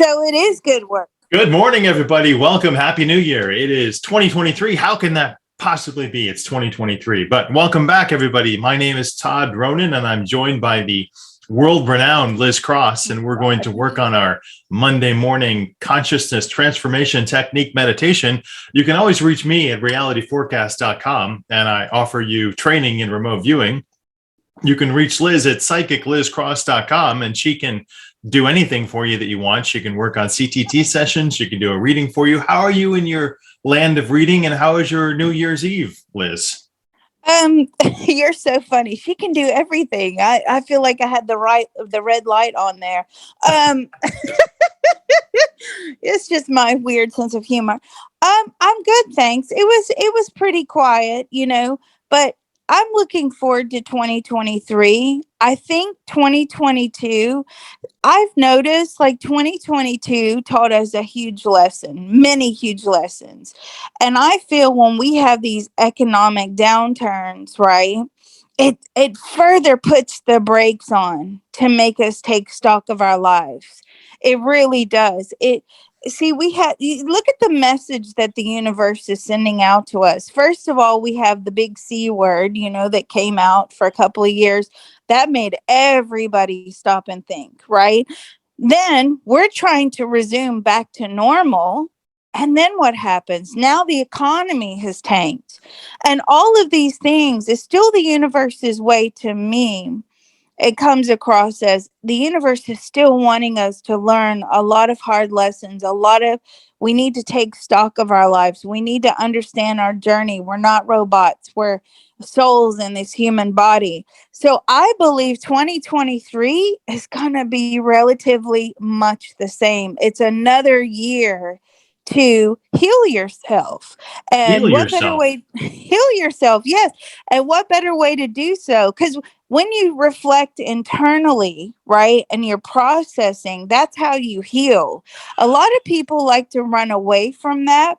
So it is good work. Good morning, everybody. Welcome. Happy New Year. It is 2023. How can that possibly be? It's 2023. But welcome back, everybody. My name is Todd Ronan, and I'm joined by the world-renowned Liz Cross, and we're going to work on our Monday morning consciousness transformation technique meditation. You can always reach me at realityforecast.com, and I offer you training in remote viewing. You can reach Liz at psychiclizcross.com, and she can do anything for you that you want. She can work on CTT sessions. She can do a reading for you. How are you in your land of reading, and how is your New Year's Eve, Liz? You're so funny. She can do everything. I feel like I had the red light on there. It's just my weird sense of humor. I'm good, thanks. It was pretty quiet, but I'm looking forward to 2023. I think 2022, I've noticed like 2022 taught us a huge lesson, many huge lessons. And I feel when we have these economic downturns, right? It further puts the brakes on to make us take stock of our lives. It really does. Look at the message that the universe is sending out to us. First of all, we have the big C word, that came out for a couple of years that made everybody stop and think, right? Then we're trying to resume back to normal. And then what happens? Now the economy has tanked. And all of these things is still the universe's way to me. It comes across as the universe is still wanting us to learn a lot of hard lessons, we need to take stock of our lives. We need to understand our journey. We're not robots. We're souls in this human body. So I believe 2023 is going to be relatively much the same. It's another year to heal yourself. Heal And what better yourself. way heal yourself? Yes. And what better way to do so? Because when you reflect internally, right, and you're processing, that's how you heal. A lot of people like to run away from that.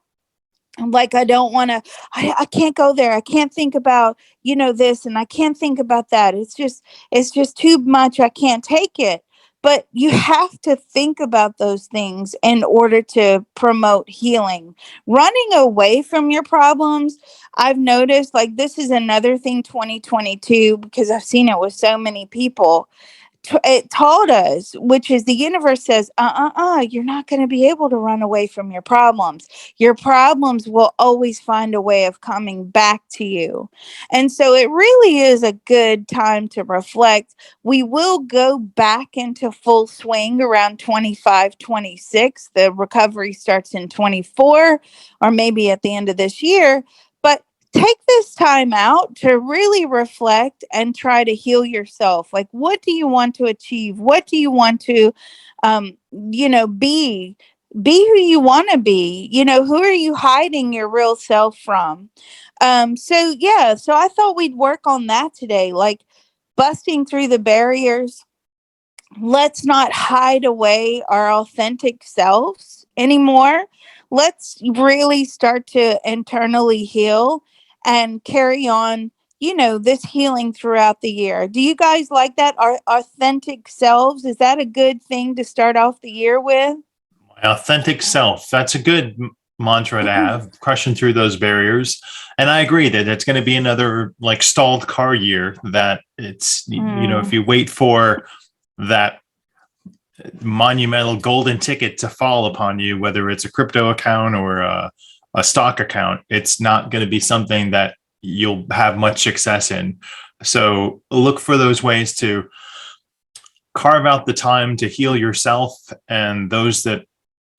Like, I don't want to, I can't go there. I can't think about, this, and I can't think about that. It's just too much. I can't take it. But you have to think about those things in order to promote healing. Running away from your problems, I've noticed, like, this is another thing 2022, because I've seen it with so many people. It taught us, which is the universe says, you're not going to be able to run away from your problems. Your problems will always find a way of coming back to you. And so it really is a good time to reflect. We will go back into full swing around 25, 26. The recovery starts in 24, or maybe at the end of this year. But take this time out to really reflect and try to heal yourself. Like, what do you want to achieve? What do you want to, be? Be who you want to be. Who are you hiding your real self from? So I thought we'd work on that today, like busting through the barriers. Let's not hide away our authentic selves anymore. Let's really start to internally heal and carry on, this healing throughout the year. Do you guys like that? Our authentic selves, is that a good thing to start off the year with? My authentic self. That's a good mantra to have, crushing through those barriers. And I agree that it's going to be another like stalled car year, that it's, if you wait for that monumental golden ticket to fall upon you, whether it's a crypto account or a stock account, it's not going to be something that you'll have much success in. So look for those ways to carve out the time to heal yourself and those that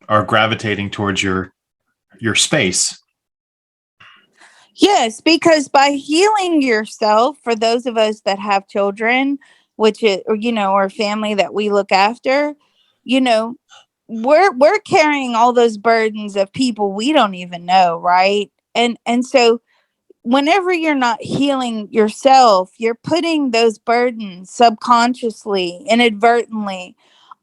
are gravitating towards your space. Yes, because by healing yourself, for those of us that have children, which is, or family that we look after, you know, we're carrying all those burdens of people we don't even know, right? And so whenever you're not healing yourself, you're putting those burdens subconsciously, inadvertently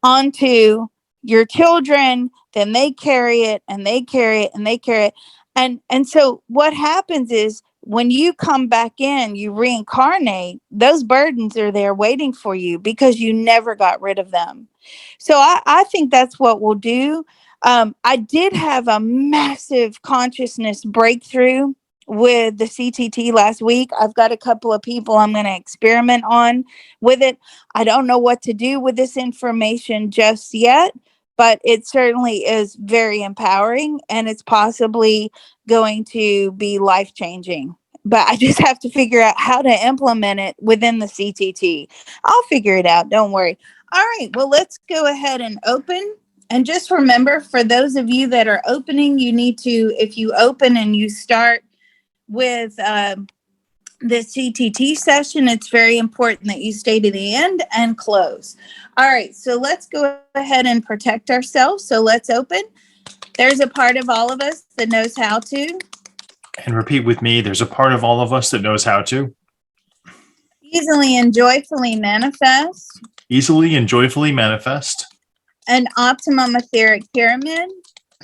onto your children. Then they carry it and they carry it and they carry it. And so what happens is when you come back in, you reincarnate, those burdens are there waiting for you because you never got rid of them. So I think that's what we'll do. I did have a massive consciousness breakthrough with the CTT last week. I've got a couple of people I'm going to experiment on with it. I don't know what to do with this information just yet, but it certainly is very empowering and it's possibly going to be life changing. But I just have to figure out how to implement it within the CTT. I'll figure it out. Don't worry. All right. Well, let's go ahead and open. And just remember, for those of you that are opening, you need to, if you open and you start with the CTT session, it's very important that you stay to the end and close. All right. So let's go ahead and protect ourselves. So let's open. There's a part of all of us that knows how to. And repeat with me. There's a part of all of us that knows how to Easily and joyfully manifest. Easily and joyfully manifest. An optimum etheric pyramid.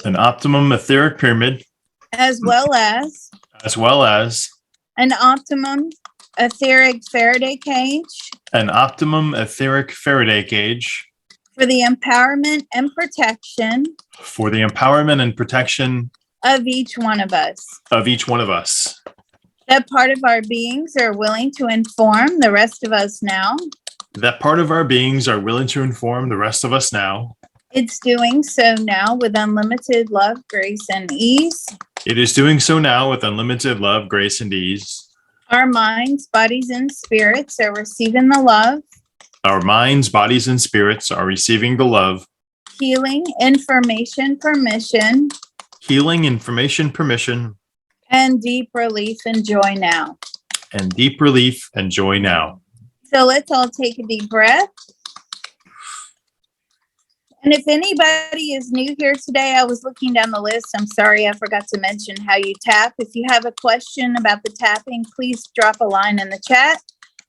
An optimum etheric pyramid. As well as. An optimum etheric Faraday cage. An optimum etheric Faraday cage. For the empowerment and protection. For the empowerment and protection. Of each one of us. That part of our beings are willing to inform the rest of us now. That part of our beings are willing to inform the rest of us now. It's doing so now with unlimited love, grace, and ease. It is doing so now with unlimited love, grace, and ease. Our minds, bodies, and spirits are receiving the love. Our minds, bodies, and spirits are receiving the love. Healing, information, permission. Healing, information, permission. And deep relief and joy now. And deep relief and joy now. So let's all take a deep breath. And if anybody is new here today, I was looking down the list. I'm sorry, I forgot to mention how you tap. If you have a question about the tapping, please drop a line in the chat.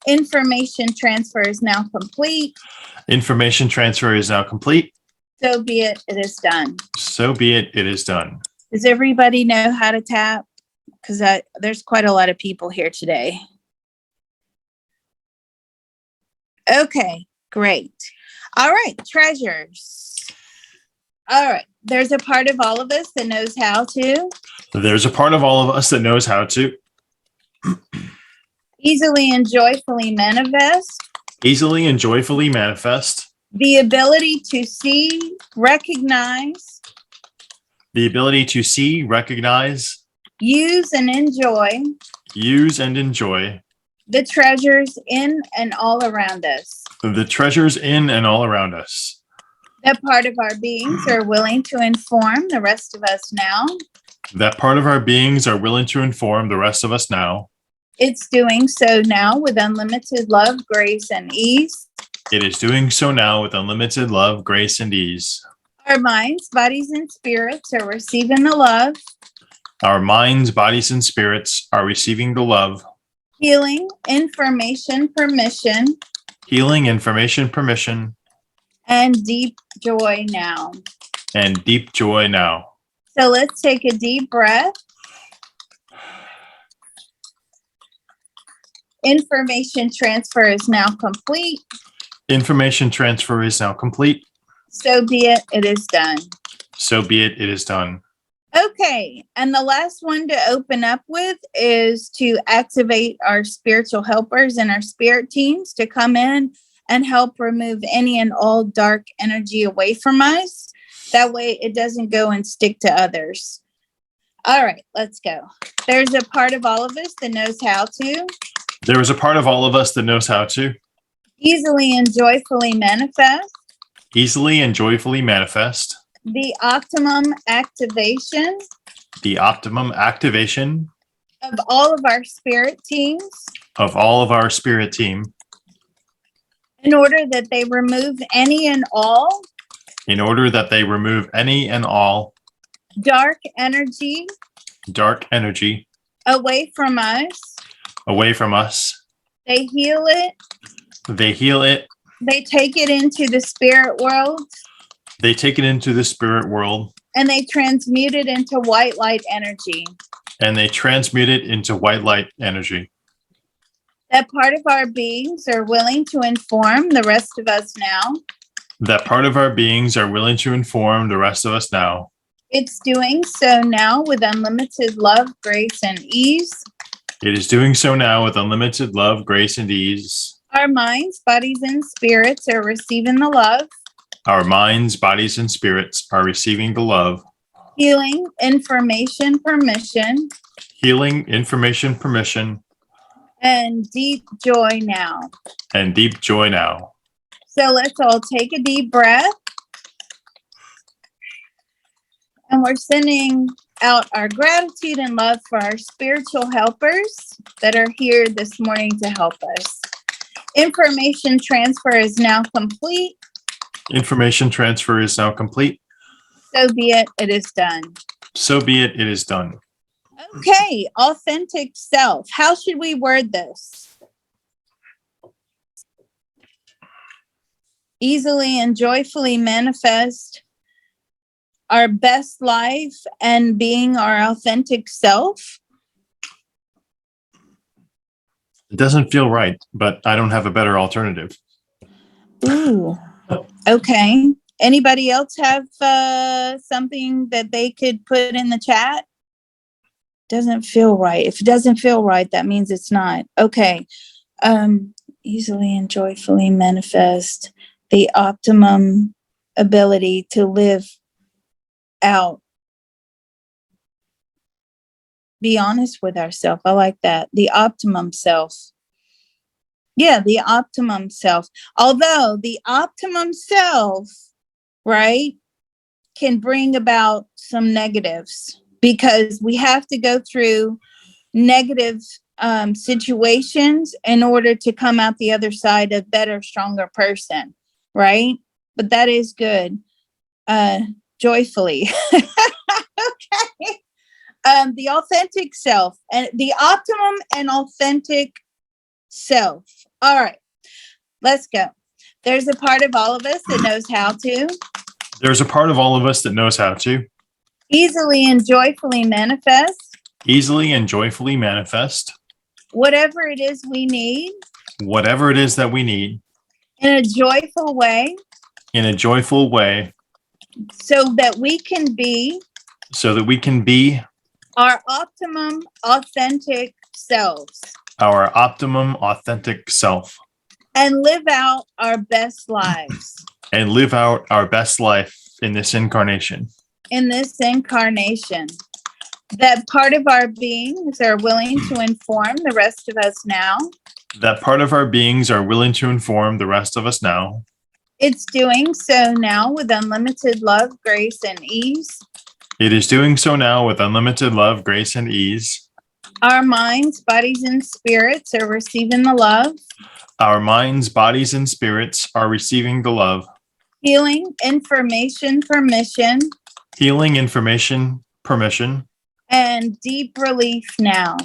Information transfer is now complete. Information transfer is now complete. So be it, it is done. So be it, it is done. Does everybody know how to tap? Because there's quite a lot of people here today. Okay, great. All right, treasures. All right, there's a part of all of us that knows how to. There's a part of all of us that knows how to. Easily and joyfully manifest. Easily and joyfully manifest. The ability to see, recognize. The ability to see, recognize. Use and enjoy. Use and enjoy. The treasures in and all around us. The treasures in and all around us. That part of our beings are willing to inform the rest of us now. That part of our beings are willing to inform the rest of us now. It's doing so now with unlimited love, grace, and ease. It is doing so now with unlimited love, grace, and ease. Our minds, bodies, and spirits are receiving the love. Our minds, bodies, and spirits are receiving the love. Healing, information, permission. Healing, information, permission. And deep joy now. And deep joy now. So let's take a deep breath. Information transfer is now complete. Information transfer is now complete. So be it, it is done. So be it, it is done. Okay, and the last one to open up with is to activate our spiritual helpers and our spirit teams to come in and help remove any and all dark energy away from us. That way it doesn't go and stick to others. All right, let's go. There's a part of all of us that knows how to. There is a part of all of us that knows how to. Easily and joyfully manifest. Easily and joyfully manifest. The optimum activation. The optimum activation. Of all of our spirit teams. Of all of our spirit team. In order that they remove any and all. In order that they remove any and all. Dark energy. Dark energy. Away from us. Away from us. They heal it. They heal it. They take it into the spirit world. They take it into the spirit world. And they transmute it into white light energy. and they transmute it into white light energy. That part of our beings are willing to inform the rest of us now. That part of our beings are willing to inform the rest of us now. It's doing so now with unlimited love, grace, and ease. It is doing so now with unlimited love, grace, and ease. Our minds, bodies, and spirits are receiving the love. Our minds, bodies, and spirits are receiving the love. Healing, information, permission. Healing, information, permission. And deep joy now. And deep joy now. So let's all take a deep breath. And we're sending out our gratitude and love for our spiritual helpers that are here this morning to help us. Information transfer is now complete. Information transfer is now complete. So be it, it is done. So be it, it is done. Okay, authentic self. How should we word this? Easily and joyfully manifest our best life and being our authentic self. It doesn't feel right, but I don't have a better alternative. Ooh, okay. Anybody else have something that they could put in the chat? Doesn't feel right. If it doesn't feel right, that means it's not. Okay. Easily and joyfully manifest the optimum ability to live out. Be honest with ourselves. I like that. The optimum self. Yeah, the optimum self. Although the optimum self, right, can bring about some negatives because we have to go through negative situations in order to come out the other side a better, stronger person, right? But that is good. Joyfully. Okay. The authentic self and the optimum and authentic self. All right, let's go. There's a part of all of us that knows how to. There's a part of all of us that knows how to. Easily and joyfully manifest. Easily and joyfully manifest. Whatever it is we need. Whatever it is that we need. In a joyful way. In a joyful way. So that we can be. So that we can be. Our optimum authentic selves. Our optimum authentic self. And live out our best lives. And live out our best life in this incarnation. In this incarnation. That part of our beings are willing to inform the rest of us now. That part of our beings are willing to inform the rest of us now. It's doing so now with unlimited love, grace, and ease. It is doing so now with unlimited love, grace, and ease. Our minds, bodies, and spirits are receiving the love. Our minds, bodies, and spirits are receiving the love. Healing, information, permission. Healing, information, permission. And deep relief now.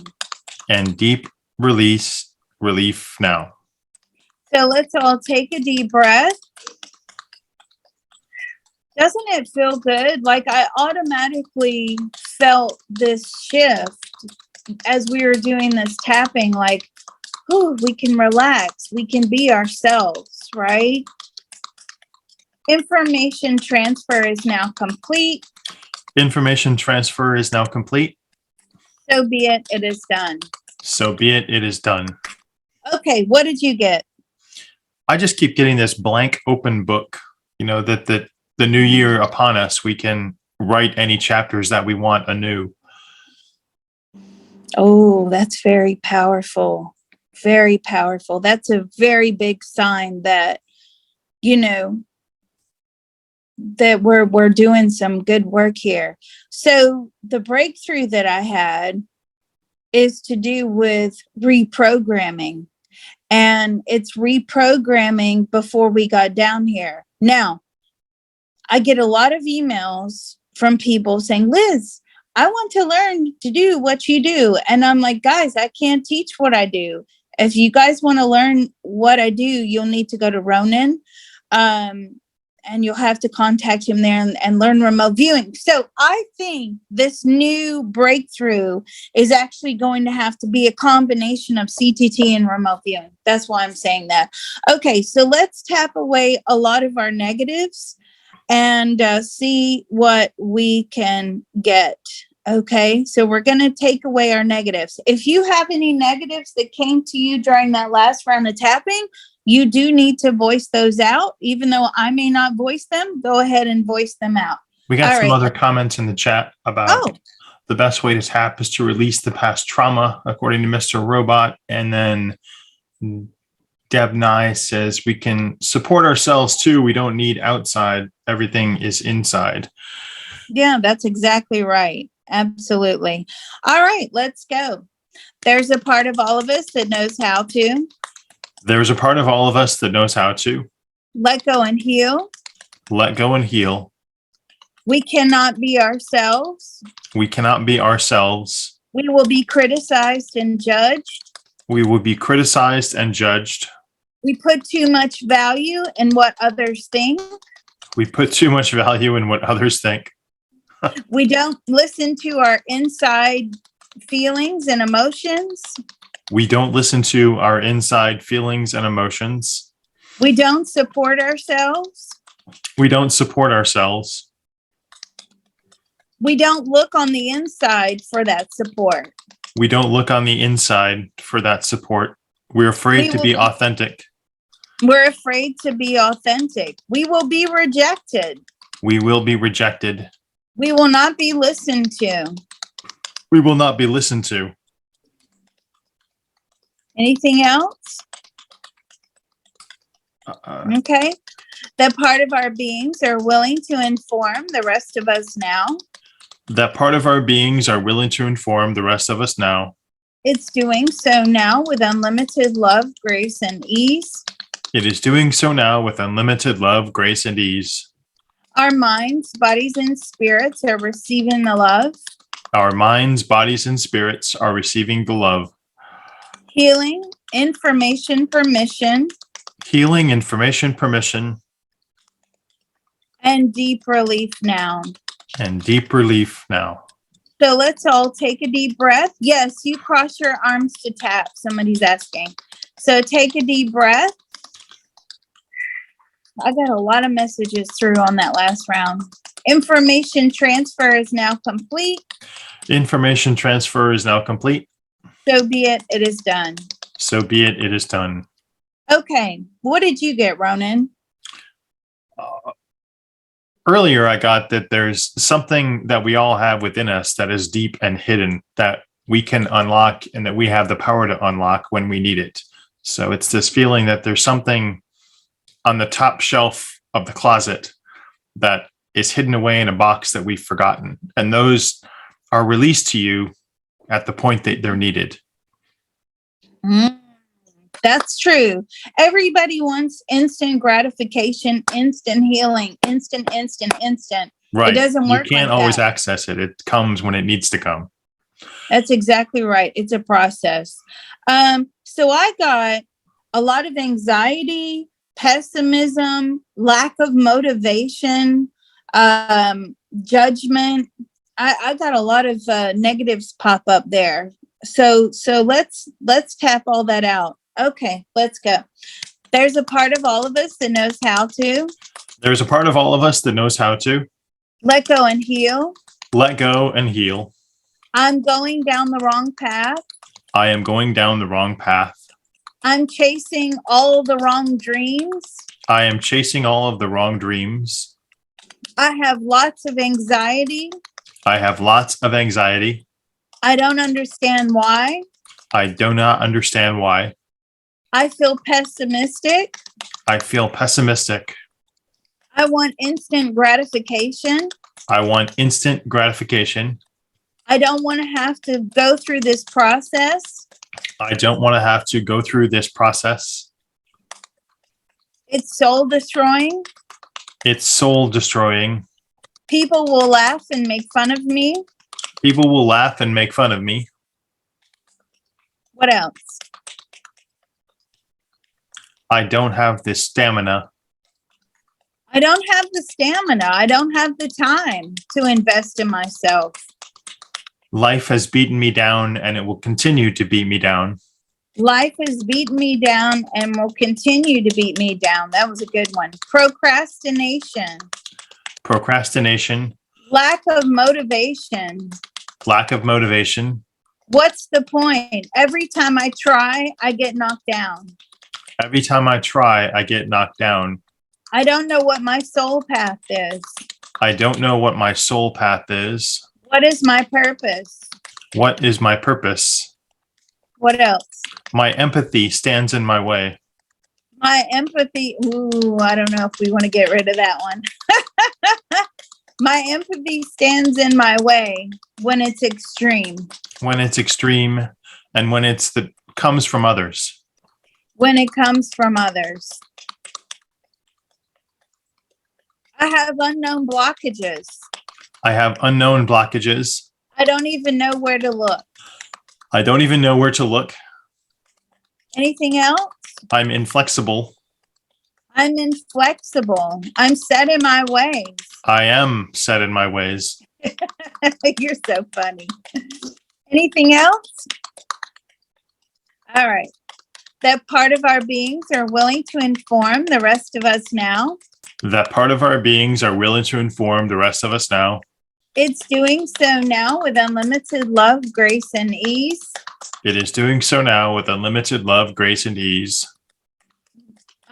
And deep relief now. So let's all take a deep breath. Doesn't it feel good? Like I automatically felt this shift as we were doing this tapping, like, oh, we can relax. We can be ourselves, right? Information transfer is now complete. Information transfer is now complete. So be it, it is done. So be it, it is done. Okay, what did you get? I just keep getting this blank open book, that the new year upon us, we can write any chapters that we want anew. Oh, that's very powerful. Very powerful. That's a very big sign that, that we're doing some good work here. So the breakthrough that I had is to do with reprogramming. And it's reprogramming before we got down here. Now, I get a lot of emails from people saying, Liz, I want to learn to do what you do. And I'm like, guys, I can't teach what I do. If you guys want to learn what I do, you'll need to go to Ronin. and you'll have to contact him there and learn remote viewing. So I think this new breakthrough is actually going to have to be a combination of CTT and remote viewing. That's why I'm saying that. Okay, so let's tap away a lot of our negatives and see what we can get. Okay, so we're going to take away our negatives. If you have any negatives that came to you during that last round of tapping, you do need to voice those out. Even though I may not voice them, go ahead and voice them out. We got All some right. other comments in the chat about the best way to tap is to release the past trauma, according to Mr. Robot. And then Deb Nye says we can support ourselves too. We don't need outside. Everything is inside. Yeah, that's exactly right. Absolutely. All right, let's go. There's a part of all of us that knows how to There's a part of all of us that knows how to let go and heal. let go and heal. We cannot be ourselves. We cannot be ourselves. We will be criticized and judged. We will be criticized and judged. We put too much value in what others think. We put too much value in what others think. We don't listen to our inside feelings and emotions. We don't listen to our inside feelings and emotions. We don't support ourselves. We don't support ourselves. We don't look on the inside for that support. We don't look on the inside for that support. We're afraid to be authentic. We're afraid to be authentic. We will be rejected. We will be rejected. We will not be listened to. We will not be listened to. Anything else? Okay. That part of our beings are willing to inform the rest of us now. That part of our beings are willing to inform the rest of us now. It's doing so now with unlimited love, grace, and ease. It is doing so now with unlimited love, grace, and ease. Our minds, bodies, and spirits are receiving the love. Our minds, bodies, and spirits are receiving the love. Healing, information, permission. Healing, information, permission. And deep relief now. And deep relief now. So let's all take a deep breath. Yes, you cross your arms to tap. Somebody's asking. So take a deep breath. I got a lot of messages through on that last round. Information transfer is now complete. Information transfer is now complete. So be it, it is done. So be it, it is done. Okay, what did you get, Ronan? Earlier, I got that there's something that we all have within us that is deep and hidden that we can unlock and that we have the power to unlock when we need it. So it's this feeling that there's something on the top shelf of the closet that is hidden away in a box that we've forgotten. And those are released to you at the point that they're needed. That's true. Everybody wants instant gratification, instant healing, instant. Right. It doesn't work. You can't like always that. access it. It comes when it needs to come. That's exactly right. It's a process. So I got a lot of anxiety, pessimism, lack of motivation, judgment. I got a lot of negatives pop up there. So let's tap all that out. Okay, let's go. There's a part of all of us that knows how to. There's a part of all of us that knows how to. Let go and heal. Let go and heal. I'm going down the wrong path. I am going down the wrong path. I'm chasing all the wrong dreams. I am chasing all of the wrong dreams. I have lots of anxiety. I have lots of anxiety. I don't understand why. I do not understand why. I feel pessimistic. I feel pessimistic. I want instant gratification. I want instant gratification. I don't want to have to go through this process. I don't want to have to go through this process. It's soul destroying. It's soul destroying. People will laugh and make fun of me. People will laugh and make fun of me. What else? I don't have the stamina. I don't have the stamina. I don't have the time to invest in myself. Life has beaten me down and it will continue to beat me down. Life has beaten me down and will continue to beat me down. That was a good one. Procrastination. Procrastination. Lack of motivation. Lack of motivation. What's the point? Every time I try, I get knocked down. Every time I try, I get knocked down. I don't know what my soul path is. I don't know what my soul path is. What is my purpose? What is my purpose? What else? My empathy stands in my way. My empathy. Ooh, I don't know if we want to get rid of that one. My empathy stands in my way when it's extreme. When it's extreme and when it's comes from others. When it comes from others. I have unknown blockages. I have unknown blockages. I don't even know where to look. I don't even know where to look. Anything else? I'm inflexible. I'm inflexible. I'm set in my ways. I am set in my ways. You're so funny. Anything else? All right. That part of our beings are willing to inform the rest of us now. That part of our beings are willing to inform the rest of us now. It's doing so now with unlimited love, grace, and ease. It is doing so now with unlimited love, grace, and ease.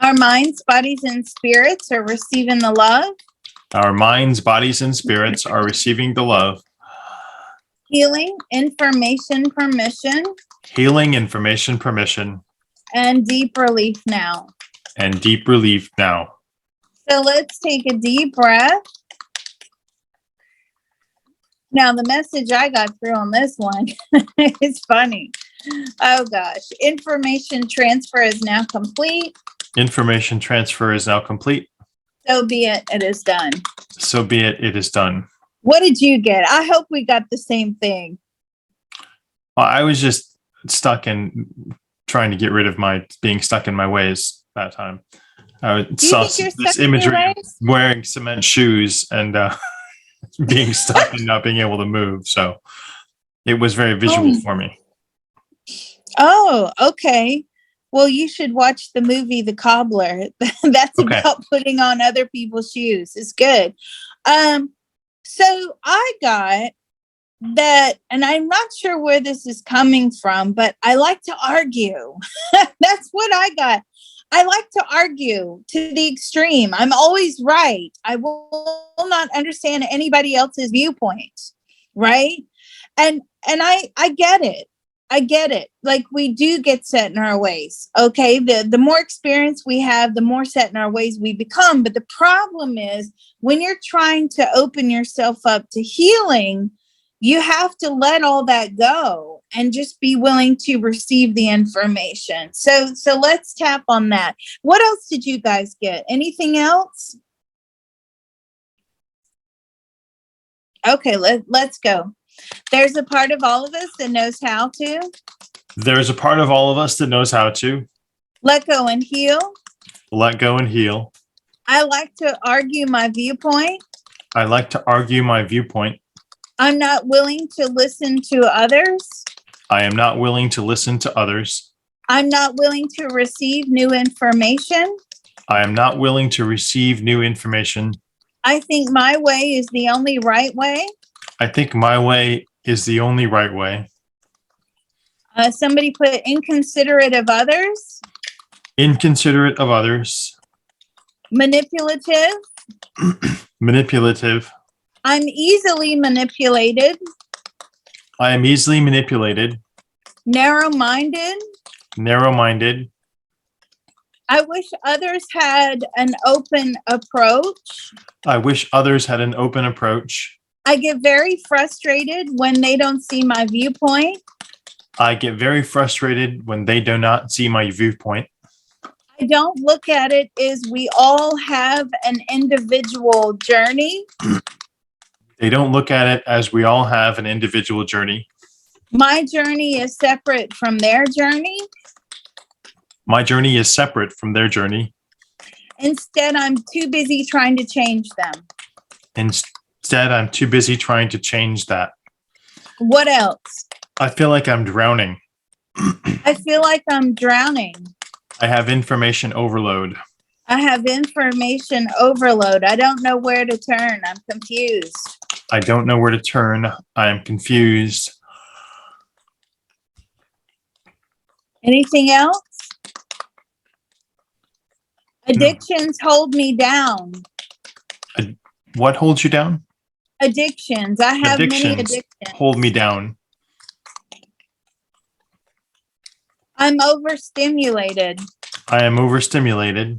Our minds, bodies, and spirits are receiving the love. Our minds, bodies, and spirits are receiving the love. Healing, information, permission. Healing, information, permission. And deep relief now. And deep relief now. So let's take a deep breath. Now, the message I got through on this one is funny. Oh, gosh. Information transfer is now complete. Information transfer is now complete. So be it. It is done. So be it. It is done. What did you get? I hope we got the same thing. Well, I was just stuck in trying to get rid of my being stuck in my ways that time. I saw this imagery wearing cement shoes and being stuck and not being able to move. So it was very visual for me. Oh, okay. Well, you should watch the movie The Cobbler. That's okay. About putting on other people's shoes. It's good. So I got that, and I'm not sure where this is coming from, but I like to argue. That's what I got. I like to argue to the extreme. I'm always right. I will not understand anybody else's viewpoint, right? And I get it. I get it. Like, we do get set in our ways. Okay. The more experience we have, the more set in our ways we become. But the problem is when you're trying to open yourself up to healing, you have to let all that go and just be willing to receive the information. So let's tap on that. What else did you guys get? Anything else? Okay, let's go. There's a part of all of us that knows how to. There's a part of all of us that knows how to. Let go and heal. Let go and heal. I like to argue my viewpoint. I like to argue my viewpoint. I'm not willing to listen to others. I am not willing to listen to others. I'm not willing to receive new information. I am not willing to receive new information. I think my way is the only right way. I think my way is the only right way. Somebody put inconsiderate of others. Inconsiderate of others. Manipulative. Manipulative. I'm easily manipulated. I am easily manipulated. Narrow-minded. Narrow-minded. I wish others had an open approach. I wish others had an open approach. I get very frustrated when they don't see my viewpoint. I get very frustrated when they do not see my viewpoint. I don't look at it as we all have an individual journey. They don't look at it as we all have an individual journey. My journey is separate from their journey. My journey is separate from their journey. Instead, I'm too busy trying to change them. Instead, I'm too busy trying to change that. What else? I feel like I'm drowning. I feel like I'm drowning. I have information overload. I have information overload. I don't know where to turn. I'm confused. I don't know where to turn. I am confused. Anything else? Addictions hold me down. What holds you down? Addictions. I have many Addictions addictions. hold me down. I'm overstimulated. I am overstimulated.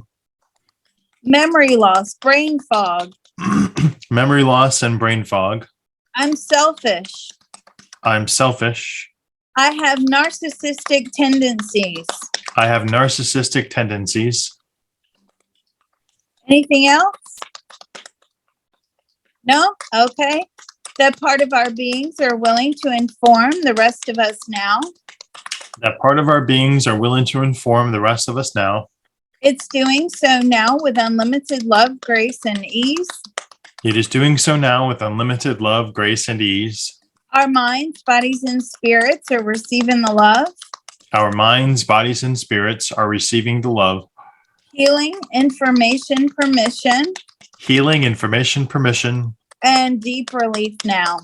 Memory loss, brain fog. Memory loss and brain fog. I'm selfish. I'm selfish. I have narcissistic tendencies. I have narcissistic tendencies. Anything else? No? Okay. That part of our beings are willing to inform the rest of us now. That part of our beings are willing to inform the rest of us now. It's doing so now with unlimited love, grace, and ease. It is doing so now with unlimited love, grace, and ease. Our minds, bodies, and spirits are receiving the love. Our minds, bodies, and spirits are receiving the love. Healing, information, permission. Healing, information, permission. And deep relief now.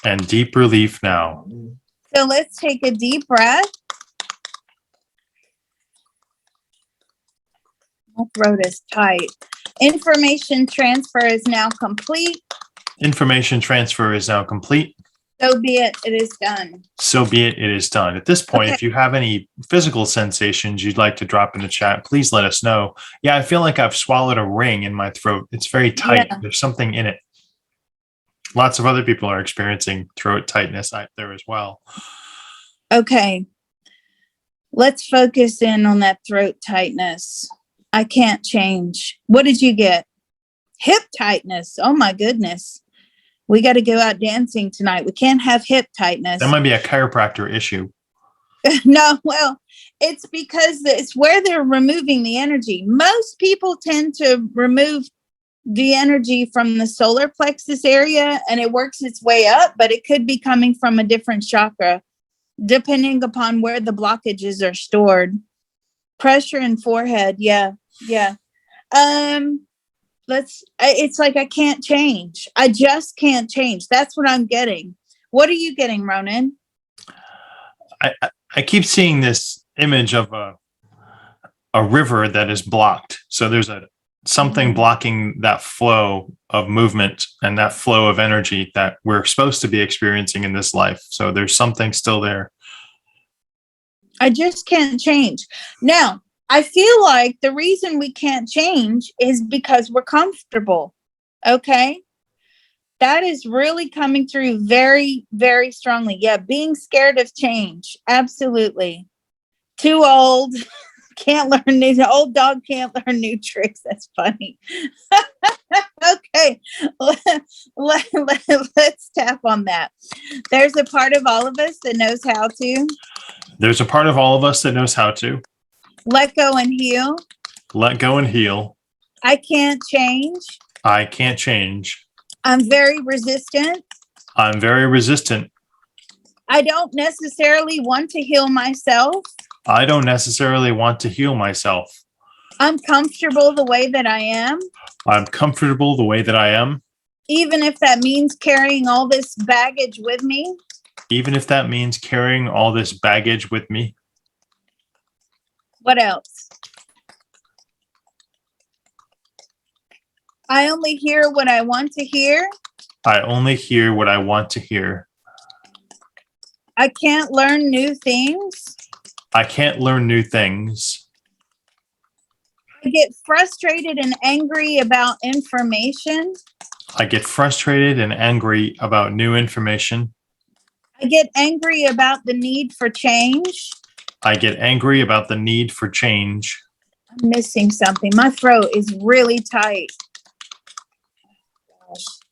And deep relief now. So let's take a deep breath. My throat is tight. Information transfer is now complete. Information transfer is now complete. So be it. It is done. So be it. It is done. At this point, Okay. If you have any physical sensations you'd like to drop in the chat, please let us know. Yeah, I feel like I've swallowed a ring in my throat. It's very tight. Yeah. There's something in it. Lots of other people are experiencing throat tightness out there as well. Okay. Let's focus in on that throat tightness. I can't change. What did you get? Hip tightness. Oh my goodness. We got to go out dancing tonight. We can't have hip tightness. That might be a chiropractor issue. No, well, it's because it's where they're removing the energy. Most people tend to remove the energy from the solar plexus area and it works its way up, but it could be coming from a different chakra, depending upon where the blockages are stored. Pressure in forehead. Yeah. It's like I can't change. I just can't change. That's what I'm getting. What are you getting, Ronan? I keep seeing this image of a river that is blocked. So there's something blocking that flow of movement and that flow of energy that we're supposed to be experiencing in this life. So there's something still there. I just can't change. Now, I feel like the reason we can't change is because we're comfortable. Okay. That is really coming through very, very strongly. Yeah. Being scared of change. Absolutely. Too old. Can't learn new. The old dog can't learn new tricks. That's funny. Okay. Let's tap on that. There's a part of all of us that knows how to. There's a part of all of us that knows how to let go and heal. Let go and heal. I can't change. I can't change. I'm very resistant. I'm very resistant. I don't necessarily want to heal myself. I don't necessarily want to heal myself. I'm comfortable the way that I am. I'm comfortable the way that I am. Even if that means carrying all this baggage with me. Even if that means carrying all this baggage with me. What else? I only hear what I want to hear. I only hear what I want to hear. I can't learn new things. I can't learn new things. I get frustrated and angry about information. I get frustrated and angry about new information. I get angry about the need for change. I get angry about the need for change. I'm missing something. My throat is really tight.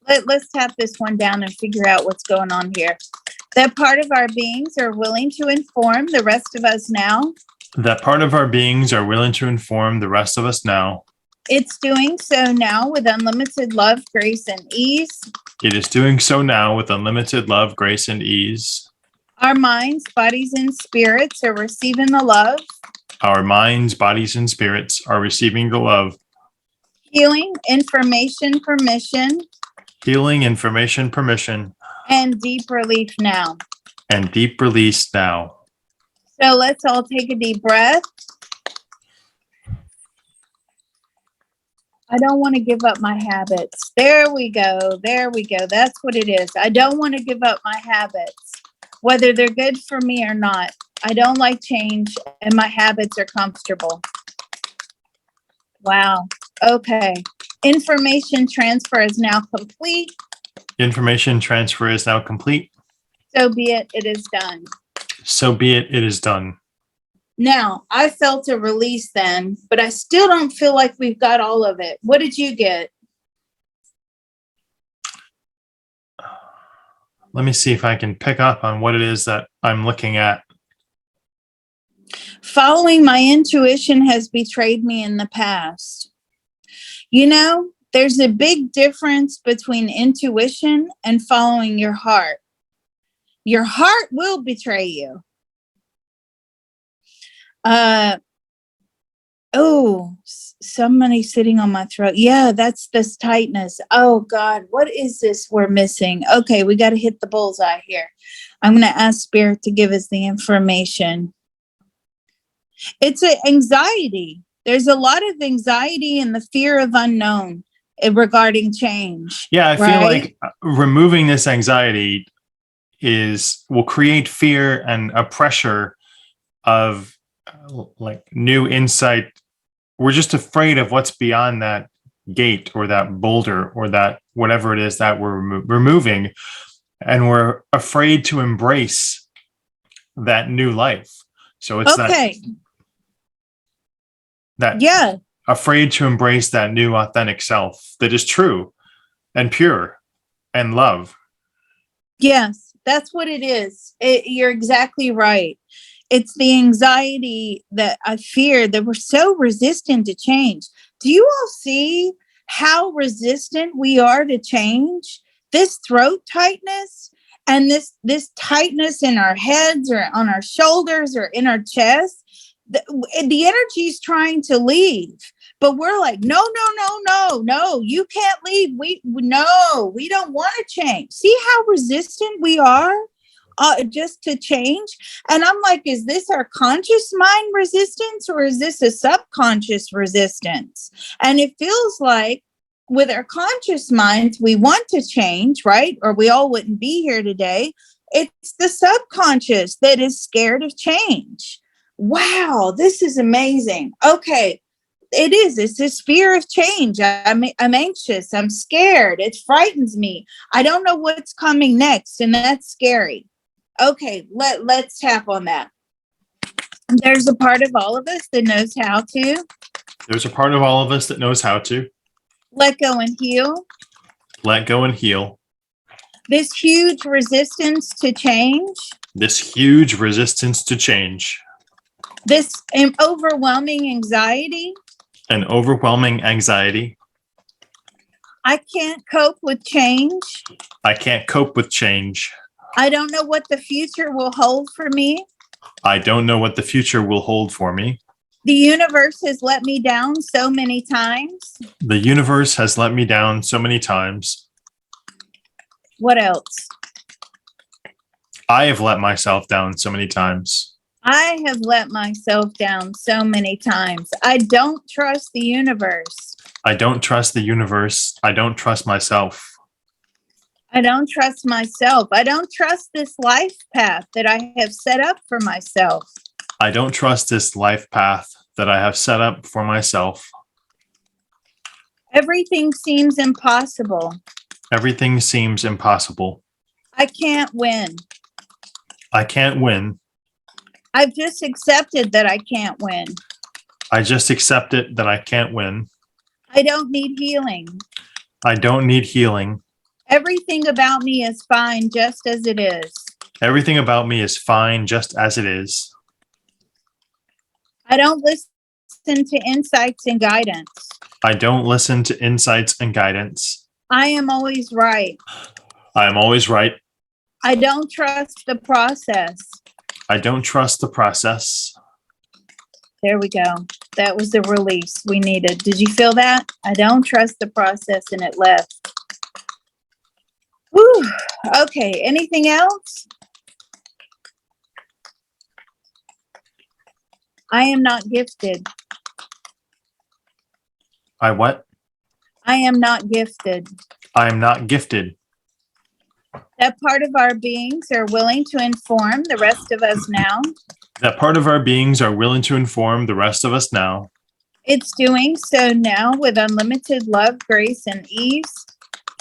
Let's tap this one down and figure out what's going on here. That part of our beings are willing to inform the rest of us now. That part of our beings are willing to inform the rest of us now. It's doing so now with unlimited love, grace, and ease. It is doing so now with unlimited love, grace, and ease. Our minds, bodies, and spirits are receiving the love, Our minds, bodies, and spirits are receiving the love, healing, information, permission, healing, information, permission, and deep relief now. and deep release now. So let's all take a deep breath. I don't want to give up my habits. There we go. There we go. That's what it is. I don't want to give up my habits, whether they're good for me or not. I don't like change, and my habits are comfortable. Wow. Okay. Information transfer is now complete. Information transfer is now complete. So be it. It is done. So be it. It is done. Now, I felt a release then, but I still don't feel like we've got all of it. What did you get? Let me see if I can pick up on what it is that I'm looking at. Following my intuition has betrayed me in the past. You know, there's a big difference between intuition and following your heart. Your heart will betray you. Somebody sitting on my throat. Yeah, that's this tightness. Oh God, what is this we're missing? Okay, we got to hit the bullseye here. I'm going to ask Spirit to give us the information. It's an anxiety. There's a lot of anxiety and the fear of unknown regarding change. Yeah, I feel like removing this anxiety will create fear and a pressure of like new insight. We're just afraid of what's beyond that gate or that boulder or that whatever it is that we're removing, and we're afraid to embrace that new life. So it's that afraid to embrace that new authentic self that is true and pure and love. Yes, that's what it is. You're exactly right. It's the anxiety that I fear, that we're so resistant to change. Do you all see how resistant we are to change? This throat tightness and this tightness in our heads or on our shoulders or in our chest, the energy is trying to leave. But we're like, no, you can't leave. We don't want to change. See how resistant we are? Just to change. And I'm like, is this our conscious mind resistance or is this a subconscious resistance? And it feels like with our conscious minds, we want to change, right? Or we all wouldn't be here today. It's the subconscious that is scared of change. Wow, this is amazing. Okay. It is. It's this fear of change. I'm anxious. I'm scared. It frightens me. I don't know what's coming next. And that's scary. Okay, let's tap on that. There's a part of all of us that knows how to. There's a part of all of us that knows how to. Let go and heal. Let go and heal. This huge resistance to change. This huge resistance to change. This overwhelming anxiety. An overwhelming anxiety. I can't cope with change. I can't cope with change. I don't know what the future will hold for me. I don't know what the future will hold for me. The universe has let me down so many times. The universe has let me down so many times. What else? I have let myself down so many times. I have let myself down so many times. I don't trust the universe. I don't trust the universe. I don't trust myself. I don't trust myself. I don't trust this life path that I have set up for myself. I don't trust this life path that I have set up for myself. Everything seems impossible. Everything seems impossible. I can't win. I can't win. I've just accepted that I can't win. I just accepted that I can't win. I don't need healing. I don't need healing. Everything about me is fine just as it is. Everything about me is fine just as it is. I don't listen to insights and guidance. I don't listen to insights and guidance. I am always right. I am always right. I don't trust the process. I don't trust the process. There we go. That was the release we needed. Did you feel that? I don't trust the process, and it left. Whew. Okay, anything else? I am not gifted. I what? I am not gifted. I am not gifted. That part of our beings are willing to inform the rest of us now. That part of our beings are willing to inform the rest of us now. It's doing so now with unlimited love, grace, and ease.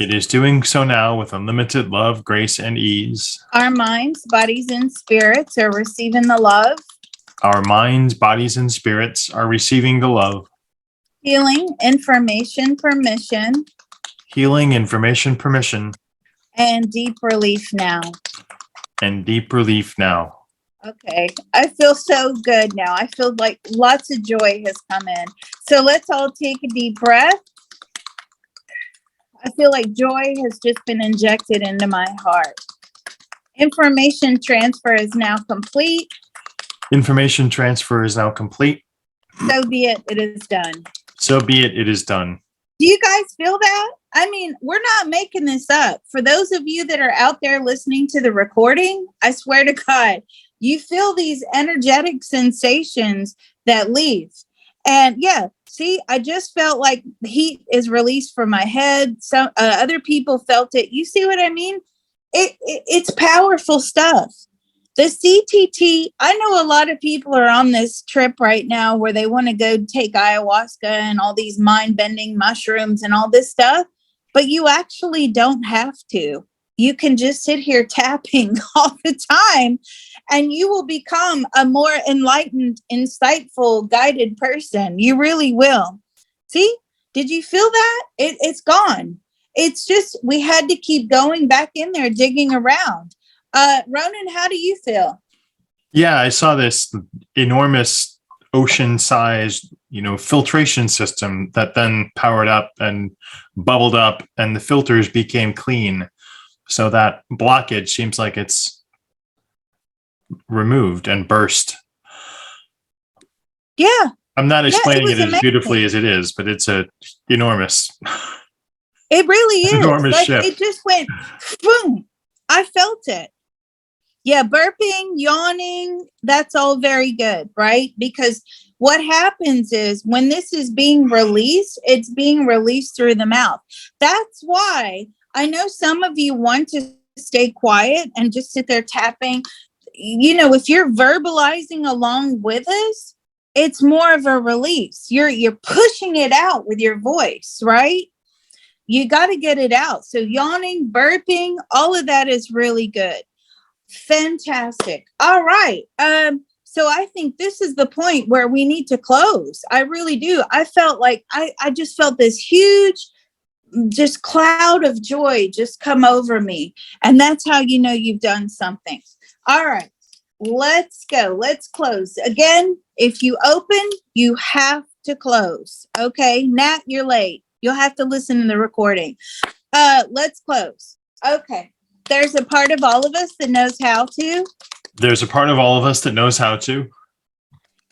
It is doing so now with unlimited love, grace, and ease. Our minds, bodies, and spirits are receiving the love. Our minds, bodies, and spirits are receiving the love. Healing, information, permission, Healing, information, permission, and deep relief now. and deep relief now. Okay, I feel so good now. I feel like lots of joy has come in. So let's all take a deep breath. I feel like joy has just been injected into my heart. Information transfer is now complete. Information transfer is now complete. So be it. It is done. So be it. It is done. Do you guys feel that? I mean, we're not making this up. For those of you that are out there listening to the recording, I swear to God, you feel these energetic sensations that leave. And yeah, see, I just felt like heat is released from my head. Some other people felt it. You see what I mean? It's powerful stuff. The CTT, I know a lot of people are on this trip right now where they want to go take ayahuasca and all these mind-bending mushrooms and all this stuff, but you actually don't have to. You can just sit here tapping all the time and you will become a more enlightened, insightful, guided person. You really will. See, did you feel that? It's gone. It's just, we had to keep going back in there, digging around. Ronan, how do you feel? Yeah, I saw this enormous ocean-sized, filtration system that then powered up and bubbled up, and the filters became clean. So that blockage seems like it's removed and burst. Yeah. I'm not explaining it as amazing. beautifully as it is, but it's a enormous. It really is. Enormous shift. It just went boom. I felt it. Yeah, burping, yawning, that's all very good, right? Because what happens is when this is being released, it's being released through the mouth. That's why I know some of you want to stay quiet and just sit there tapping. If you're verbalizing along with us, it's more of a release. You're pushing it out with your voice, right? You got to get it out. So yawning, burping, all of that is really good. Fantastic. All right. So I think this is the point where we need to close. I really do. I felt like I just felt this huge just cloud of joy just come over me. And that's how you know you've done something. All right. Let's go. Let's close. Again, if you open, you have to close. Okay. Nat, you're late. You'll have to listen to the recording. Let's close. Okay. There's a part of all of us that knows how to. There's a part of all of us that knows how to.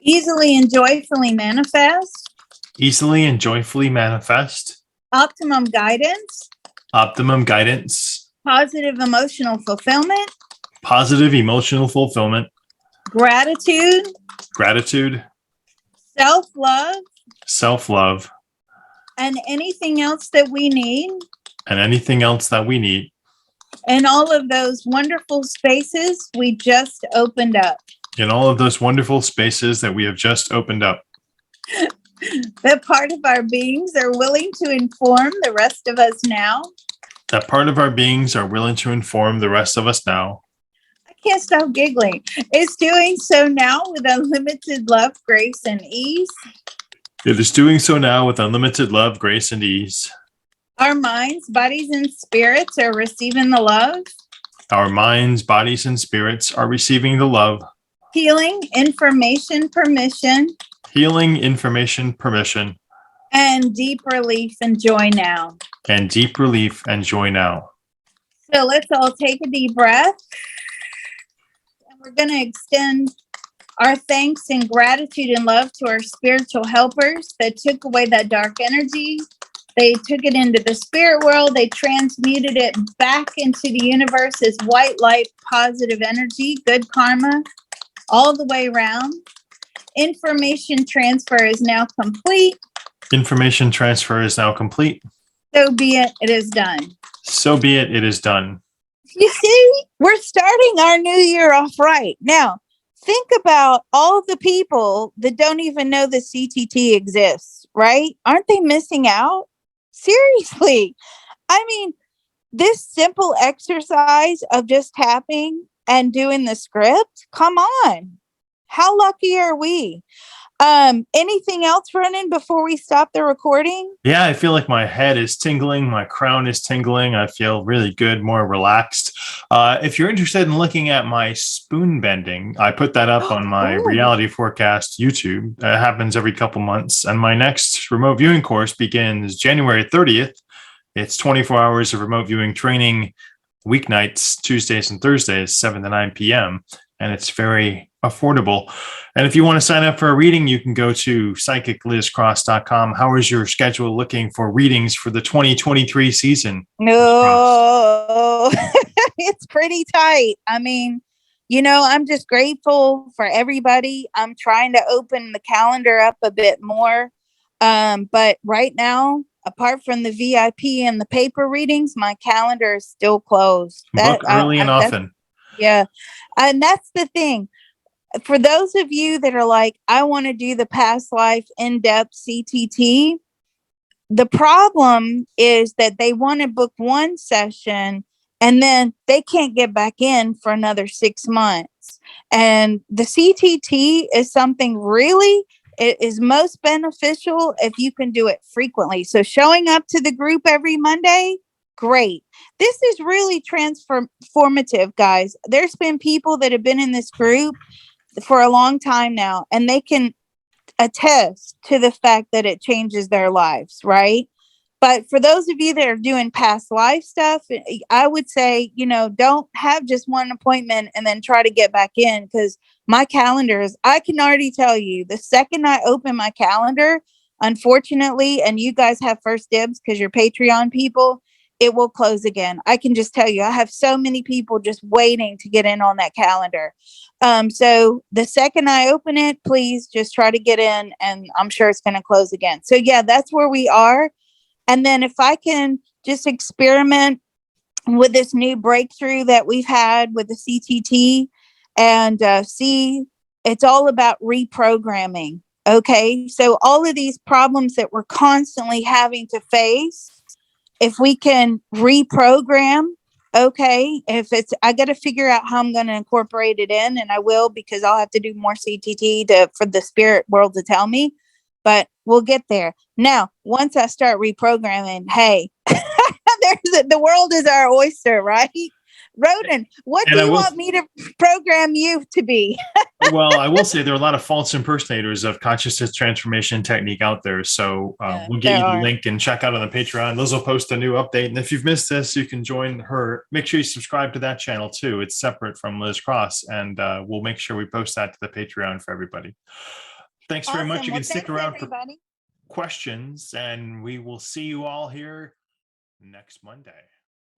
Easily and joyfully manifest. Easily and joyfully manifest. Optimum guidance. Optimum guidance. Positive emotional fulfillment. Positive emotional fulfillment. Gratitude. Gratitude. Self-love. Self-love. And anything else that we need. And anything else that we need. And all of those wonderful spaces we just opened up. In all of those wonderful spaces that we have just opened up. That part of our beings are willing to inform the rest of us now. That part of our beings are willing to inform the rest of us now. I can't stop giggling. It's doing so now with unlimited love, grace, and ease. It is doing so now with unlimited love, grace, and ease. Our minds, bodies, and spirits are receiving the love. Our minds, bodies, and spirits are receiving the love. Healing, information, permission. Healing, information, permission. And deep relief and joy now. And deep relief and joy now. So let's all take a deep breath. And we're going to extend our thanks and gratitude and love to our spiritual helpers that took away that dark energy. They took it into the spirit world. They transmuted it back into the universe as white light, positive energy, good karma, all the way around. Information transfer is now complete. Information transfer is now complete. So be it. It is done. So be it. It is done. You see, we're starting our new year off right. Now, think about all the people that don't even know the CTT exists, right? Aren't they missing out? Seriously. I mean, this simple exercise of just tapping and doing the script, come on. How lucky are we? Anything else running before we stop the recording? Yeah, I feel like my head is tingling, my crown is tingling. I feel really good, more relaxed. If you're interested in looking at my spoon bending, I put that up on my Reality Forecast YouTube. It happens every couple months. And my next remote viewing course begins January 30th. It's 24 hours of remote viewing training, weeknights, Tuesdays and Thursdays, 7 to 9 p.m. And it's very affordable. And if you want to sign up for a reading, you can go to psychiclizcross.com. How is your schedule looking for readings for the 2023 season? No, it's pretty tight. I mean, I'm just grateful for everybody. I'm trying to open the calendar up a bit more. But right now, apart from the VIP and the paper readings, my calendar is still closed. Book early and often. Yeah. And that's the thing. For those of you that are like, I want to do the past life in-depth CTT, the problem is that they want to book one session and then they can't get back in for another 6 months. And the CTT is something really, it is most beneficial if you can do it frequently. So showing up to the group every Monday, great. This is really transformative, guys. There's been people that have been in this group for a long time now, and they can attest to the fact that it changes their lives, right? But for those of you that are doing past life stuff, I would say, don't have just one appointment and then try to get back in, because my calendar is, I can already tell you, the second I open my calendar, unfortunately, and you guys have first dibs because you're Patreon people, it will close again. I can just tell you, I have so many people just waiting to get in on that calendar. So the second I open it, please just try to get in, and I'm sure it's going to close again. So yeah, that's where we are. And then if I can just experiment with this new breakthrough that we've had with the CTT and see, it's all about reprogramming. Okay. So all of these problems that we're constantly having to face, if we can reprogram, okay, I got to figure out how I'm going to incorporate it in, and I will, because I'll have to do more CTT for the spirit world to tell me, but we'll get there. Now, once I start reprogramming, hey, the world is our oyster, right? Roden, what do you want me to program you to be? Well, I will say there are a lot of false impersonators of consciousness transformation technique out there. So we'll get you the link and check out on the Patreon. Liz will post a new update. And if you've missed this, you can join her. Make sure you subscribe to that channel too. It's separate from Liz Cross. And we'll make sure we post that to the Patreon for everybody. Thanks very much. You can stick around for questions, and we will see you all here next Monday.